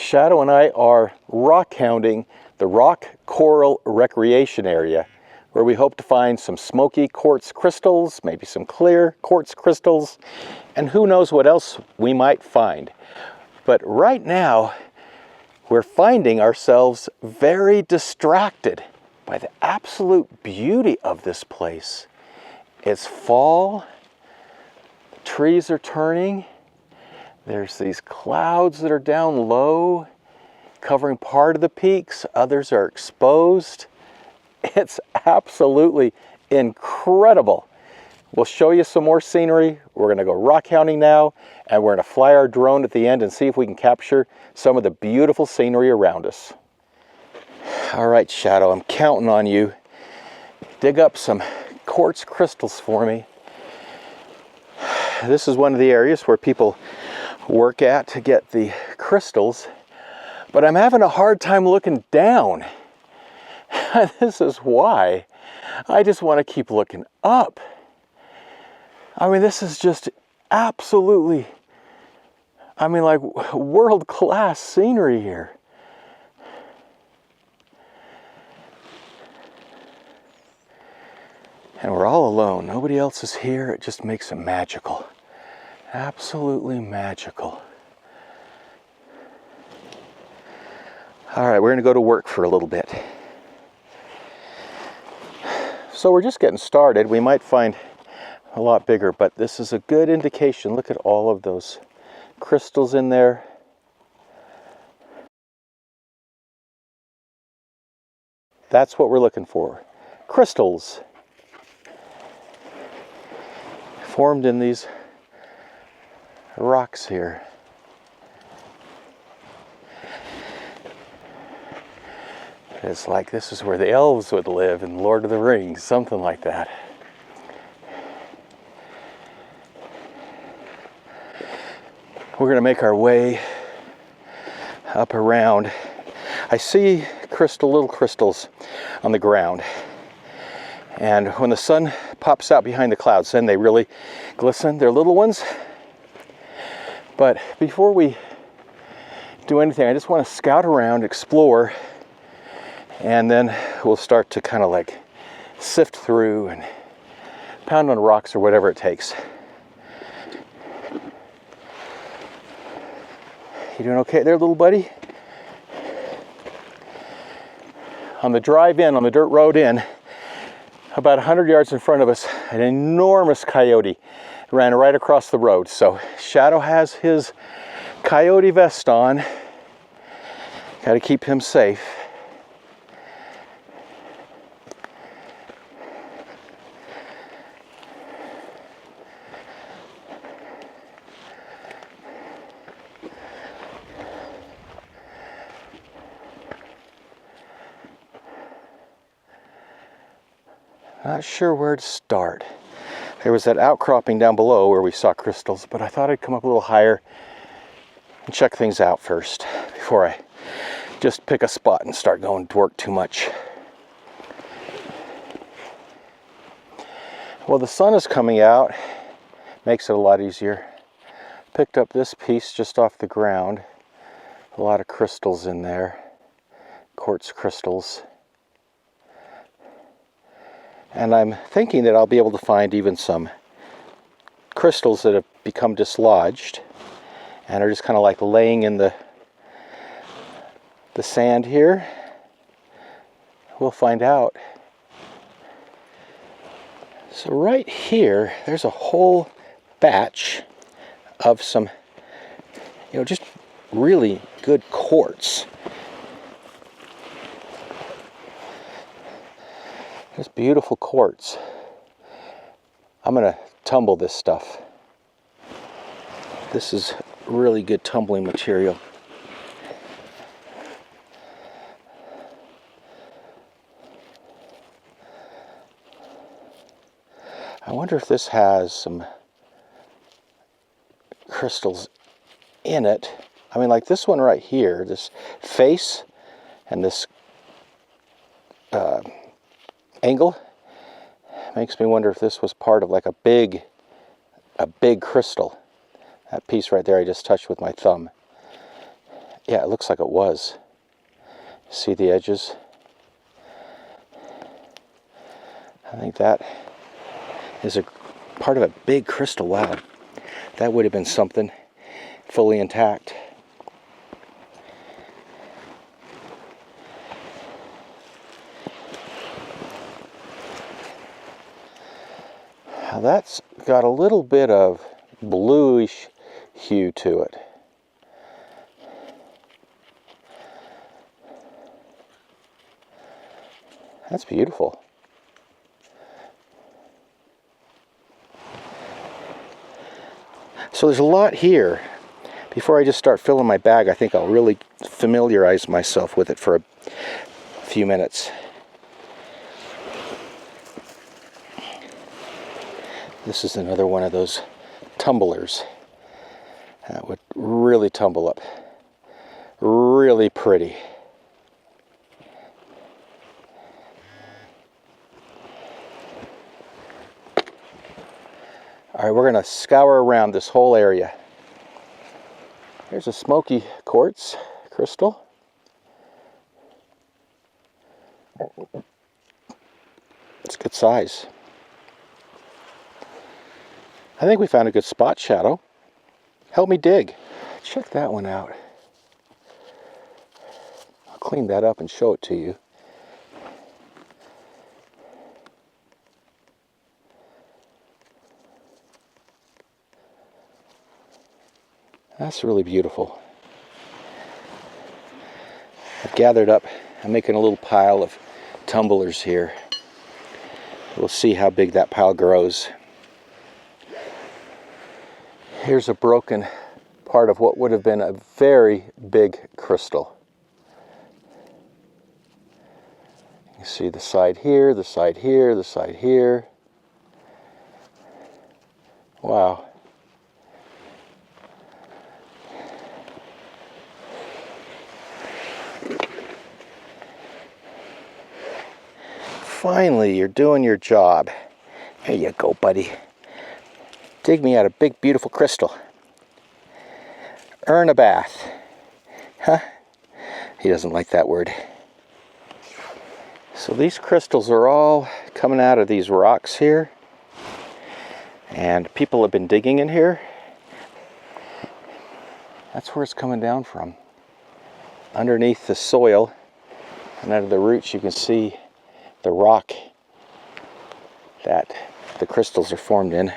Shadow and I are rock hounding the Rock Corral Recreation Area, where we hope to find some smoky quartz crystals, maybe some clear quartz crystals, and who knows what else we might find. But right now, we're finding ourselves very distracted by the absolute beauty of this place. It's fall, the trees are turning, there's these clouds that are down low, covering part of the peaks, others are exposed. It's absolutely incredible. We'll show you some more scenery. We're gonna go rock hounding now, and we're gonna fly our drone at the end and see if we can capture some of the beautiful scenery around us. All right, Shadow, I'm counting on you. Dig up some quartz crystals for me. This is one of the areas where people work at to get the crystals, but I'm having a hard time looking down. This is why I just want to keep looking up. I mean, this is just absolutely, I mean, like world-class scenery here. And we're all alone. Nobody else is here. It just makes it magical. Absolutely magical. All right, we're going to go to work for a little bit. So we're just getting started. We might find a lot bigger, but this is a good indication. Look at all of those crystals in there. That's what we're looking for. Crystals formed in these rocks here. It's like this is where the elves would live in Lord of the Rings, something like that. We're going to make our way up around. I see little crystals on the ground. And when the sun pops out behind the clouds, then they really glisten. They're little ones. But before we do anything, I just want to scout around, explore, and then we'll start to kind of like sift through and pound on rocks or whatever it takes. You doing okay there, little buddy? On the drive in, on the dirt road in, about 100 yards in front of us, an enormous coyote ran right across the road. So Shadow has his coyote vest on. Got to keep him safe. Not sure where to start. There was that outcropping down below where we saw crystals, but I thought I'd come up a little higher and check things out first before I just pick a spot and start going to work too much. Well, the sun is coming out, makes it a lot easier. Picked up this piece just off the ground. A lot of crystals in there, quartz crystals. And I'm thinking that I'll be able to find even some crystals that have become dislodged and are just kind of like laying in the sand here. We'll find out. So right here, there's a whole batch of some, just really good quartz. This beautiful quartz. I'm going to tumble this stuff. This is really good tumbling material. I wonder if this has some crystals in it. I mean, like this one right here, this face and this angle makes me wonder if this was part of like a big crystal. That piece right there I just touched with my thumb. Yeah, it looks like it was. See the edges? I think that is a part of a big crystal. Wow, that would have been something fully intact. Now that's got a little bit of bluish hue to it. That's beautiful. So there's a lot here. Before I just start filling my bag, I think I'll really familiarize myself with it for a few minutes. This is another one of those tumblers that would really tumble up. Really pretty. All right, we're going to scour around this whole area. Here's a Smoky Quartz Crystal. It's a good size. I think we found a good spot, Shadow. Help me dig. Check that one out. I'll clean that up and show it to you. That's really beautiful. I've gathered up, I'm making a little pile of tumblers here. We'll see how big that pile grows. Here's a broken part of what would have been a very big crystal. You see the side here, the side here, the side here. Wow. Finally, you're doing your job. There you go, buddy. Dig me out a big, beautiful crystal. Earn a bath. Huh? He doesn't like that word. So these crystals are all coming out of these rocks here. And people have been digging in here. That's where it's coming down from. Underneath the soil and under the roots you can see the rock that the crystals are formed in,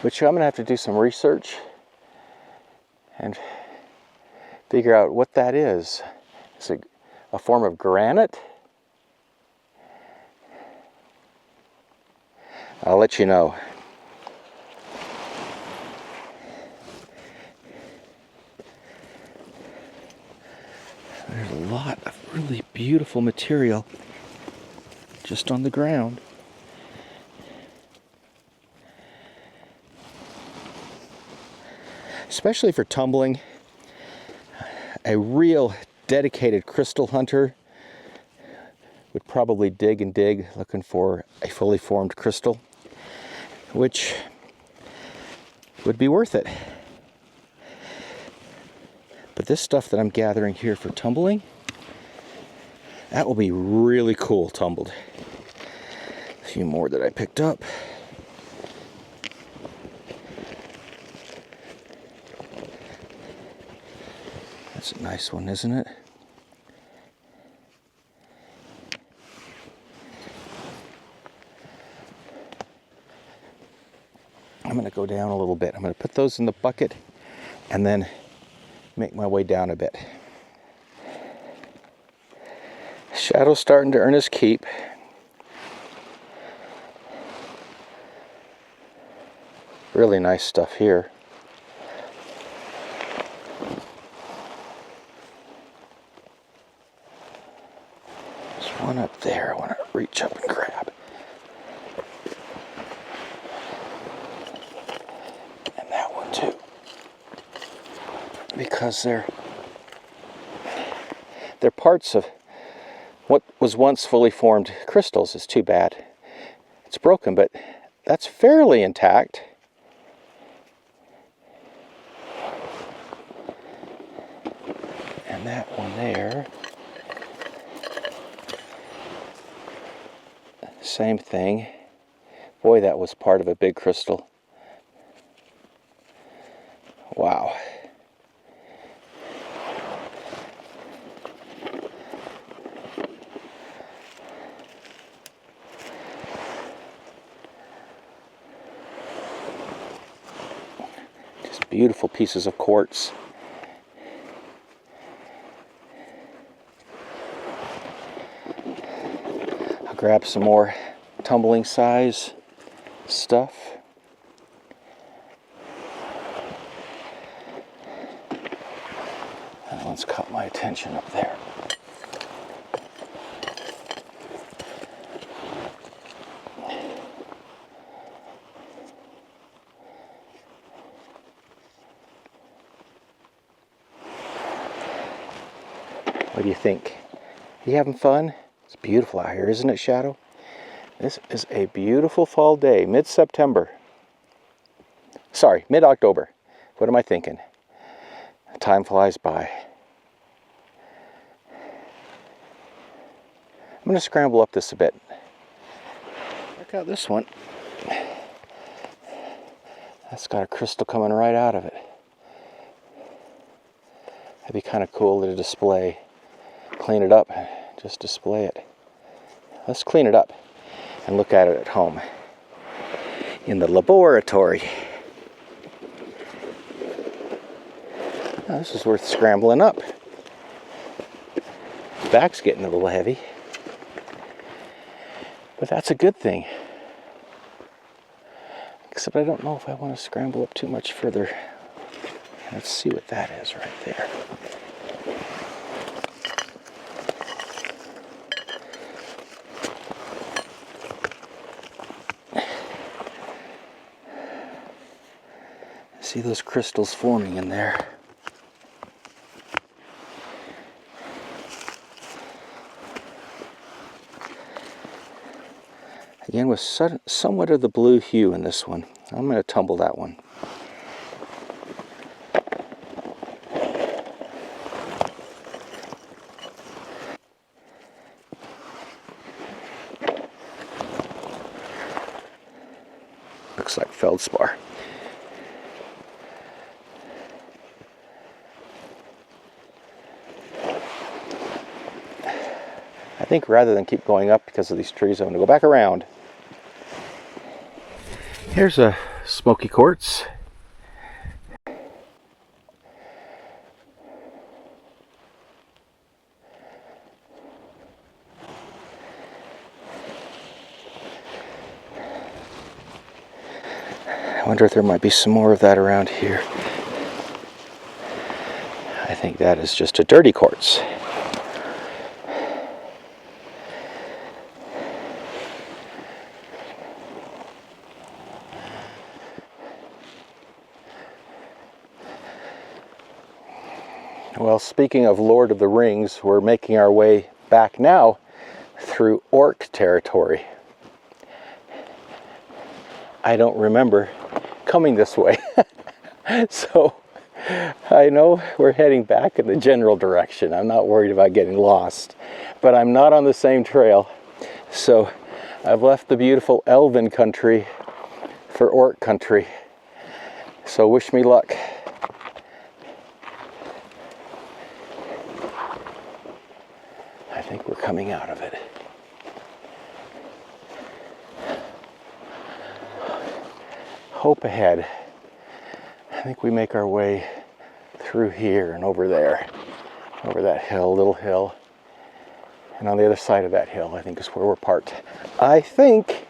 which I'm going to have to do some research and figure out what that is. Is it a form of granite? I'll let you know. There's a lot of really beautiful material just on the ground. Especially for tumbling, a real dedicated crystal hunter would probably dig and dig looking for a fully formed crystal, which would be worth it. But this stuff that I'm gathering here for tumbling, that will be really cool tumbled. A few more that I picked up. That's a nice one, isn't it? I'm going to go down a little bit. I'm going to put those in the bucket and then make my way down a bit. Shadow's starting to earn his keep. Really nice stuff here. There's one up there I want to reach up and grab. And that one too. Because they're parts of what was once fully formed crystals. Is too bad it's broken, but that's fairly intact. And that one there. Same thing. Boy, that was part of a big crystal. Wow. Just beautiful pieces of quartz. I'll grab some more tumbling size stuff. That one's caught my attention up there. What do you think? You having fun? It's beautiful out here, isn't it, Shadow? This is a beautiful fall day, mid-September. Sorry, mid-October. What am I thinking? Time flies by. I'm going to scramble up this a bit. Check out this one. That's got a crystal coming right out of it. That'd be kind of cool to display. Clean it up, just display it. Let's clean it up and look at it at home in the laboratory. Now, this is worth scrambling up. Back's getting a little heavy, but that's a good thing. Except I don't know if I want to scramble up too much further. Let's see what that is right there. See those crystals forming in there. Again, with somewhat of the blue hue in this one. I'm going to tumble that one. Looks like feldspar. I think rather than keep going up because of these trees, I'm going to go back around. Here's a smoky quartz. I wonder if there might be some more of that around here. I think that is just a dirty quartz. Well, speaking of Lord of the Rings, we're making our way back now through orc territory. I don't remember coming this way. So I know we're heading back in the general direction. I'm not worried about getting lost, but I'm not on the same trail. So I've left the beautiful elven country for orc country. So wish me luck. I think we're coming out of it. Hope ahead. I think we make our way through here and over there, over that hill, little hill, and on the other side of that hill, I think is where we're parked. I think.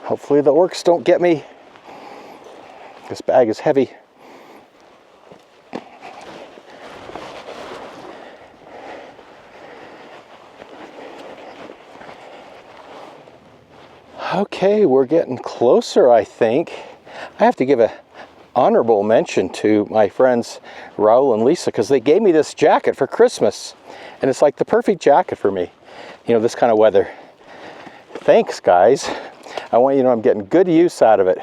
Hopefully the orcs don't get me. This bag is heavy. Okay, we're getting closer, I think. I have to give an honorable mention to my friends Raul and Lisa, because they gave me this jacket for Christmas. And it's like the perfect jacket for me. You know, this kind of weather. Thanks, guys. I want you to know I'm getting good use out of it.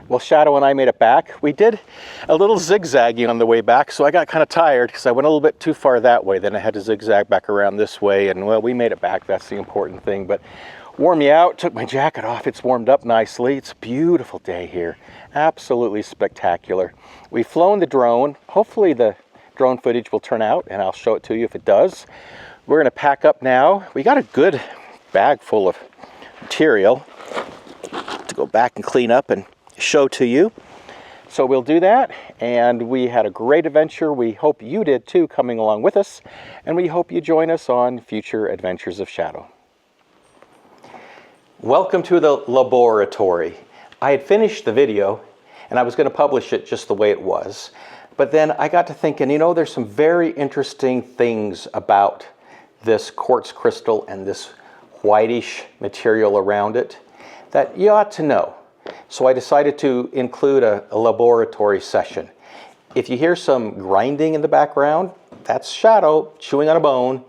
Well, Shadow and I made it back. We did a little zigzagging on the way back, so I got kind of tired because I went a little bit too far that way. Then I had to zigzag back around this way, and well, we made it back. That's the important thing. But warm me out, took my jacket off. It's warmed up nicely. It's a beautiful day here. Absolutely spectacular. We've flown the drone. Hopefully the drone footage will turn out, and I'll show it to you if it does. We're going to pack up now. We got a good bag full of material to go back and clean up and show to you. So we'll do that, and we had a great adventure. We hope you did too, coming along with us, and we hope you join us on future adventures of Shadow. Welcome to the laboratory. I had finished the video and I was going to publish it just the way it was, but then I got to thinking, you know, there's some very interesting things about this quartz crystal and this whitish material around it that you ought to know. So I decided to include a laboratory session. If you hear some grinding in the background, that's Shadow chewing on a bone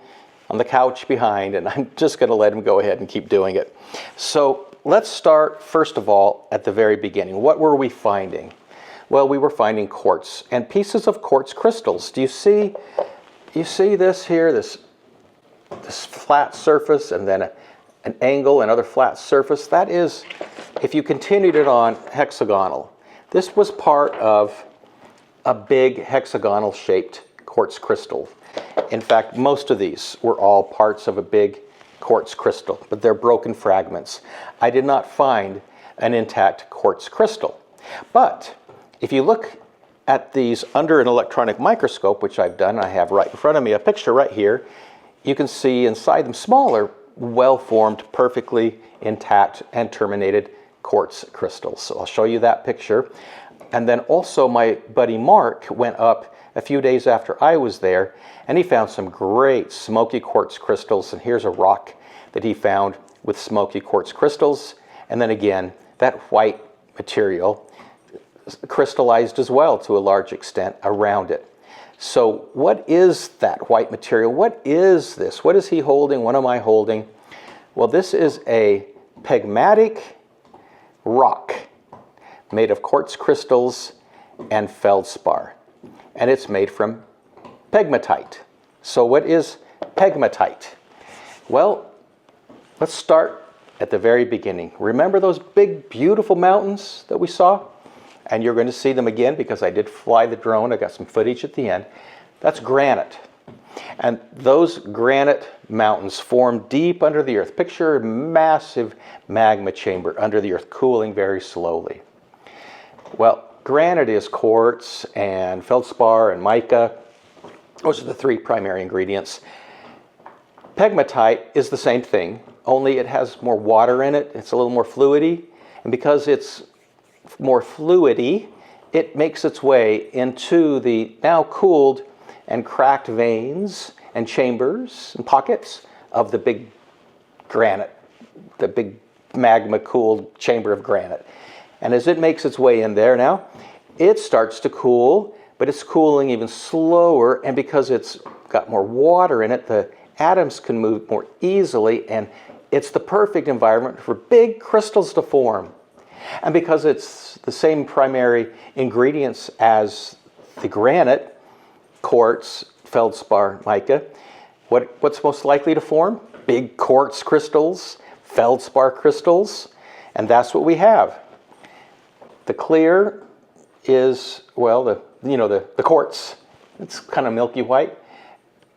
on the couch behind, and I'm just going to let him go ahead and keep doing it. So let's start first of all at the very beginning. What were we finding? Well, we were finding quartz and pieces of quartz crystals. Do you see this here, this flat surface, and then an angle, another flat surface? That is, if you continued it on hexagonal, this was part of a big hexagonal shaped quartz crystal. In fact, most of these were all parts of a big quartz crystal, but they're broken fragments. I did not find an intact quartz crystal. But if you look at these under an electronic microscope, which I've done, I have right in front of me a picture right here, you can see inside them smaller, well-formed, perfectly intact and terminated quartz crystals. So I'll show you that picture. And then also my buddy Mark went up a few days after I was there, and he found some great smoky quartz crystals. And here's a rock that he found with smoky quartz crystals. And then again, that white material crystallized as well to a large extent around it. So what is that white material? What is this? What is he holding? What am I holding? Well, this is a pegmatic rock made of quartz crystals and feldspar. And it's made from pegmatite. So what is pegmatite? Well, let's start at the very beginning. Remember those big, beautiful mountains that we saw? And you're going to see them again because I did fly the drone. I got some footage at the end. That's granite. And those granite mountains form deep under the earth. Picture a massive magma chamber under the earth, cooling very slowly. Well, granite is quartz and feldspar and mica. Those are the three primary ingredients. Pegmatite is the same thing, only it has more water in it. It's a little more fluidy. And because it's more fluidy, it makes its way into the now cooled and cracked veins and chambers and pockets of the big granite, the big magma cooled chamber of granite. And as it makes its way in there now, it starts to cool, but it's cooling even slower, and because it's got more water in it, the atoms can move more easily, and it's the perfect environment for big crystals to form. And because it's the same primary ingredients as the granite, quartz, feldspar, mica, what's most likely to form? Big quartz crystals, feldspar crystals, and that's what we have. The clear is, well, the quartz. It's kind of milky white,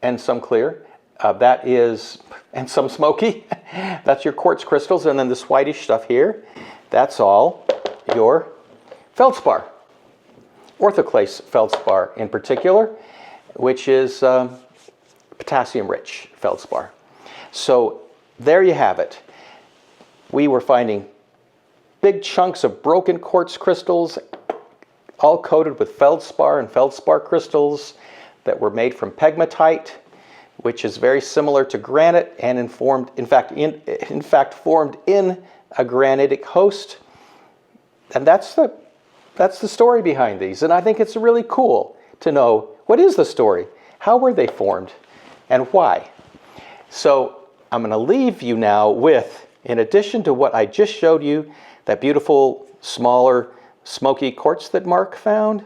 and some clear. And some smoky. That's your quartz crystals, and then this whitish stuff here, that's all your feldspar. Orthoclase feldspar in particular, which is potassium-rich feldspar. So there you have it. We were finding big chunks of broken quartz crystals, all coated with feldspar and feldspar crystals that were made from pegmatite, which is very similar to granite and in fact formed in a granitic host. And that's the story behind these. And I think it's really cool to know, what is the story? How were they formed? And why? So I'm going to leave you now with, in addition to what I just showed you, that beautiful, smaller smoky quartz that Mark found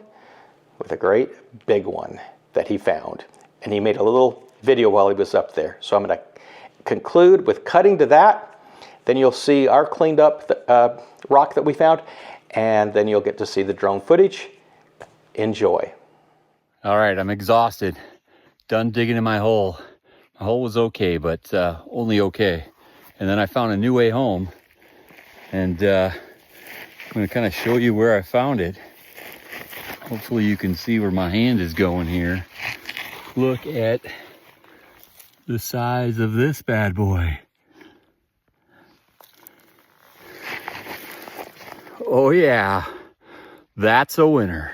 with a great big one that he found. And he made a little video while he was up there. So I'm going to conclude with cutting to that. Then you'll see our cleaned up rock that we found, and then you'll get to see the drone footage. Enjoy. All right, I'm exhausted. Done digging in my hole. My hole was okay, but only okay. And then I found a new way home, and I'm going to kind of show you where I found it. Hopefully you can see where my hand is going here. Look at the size of this bad boy. Oh yeah, that's a winner.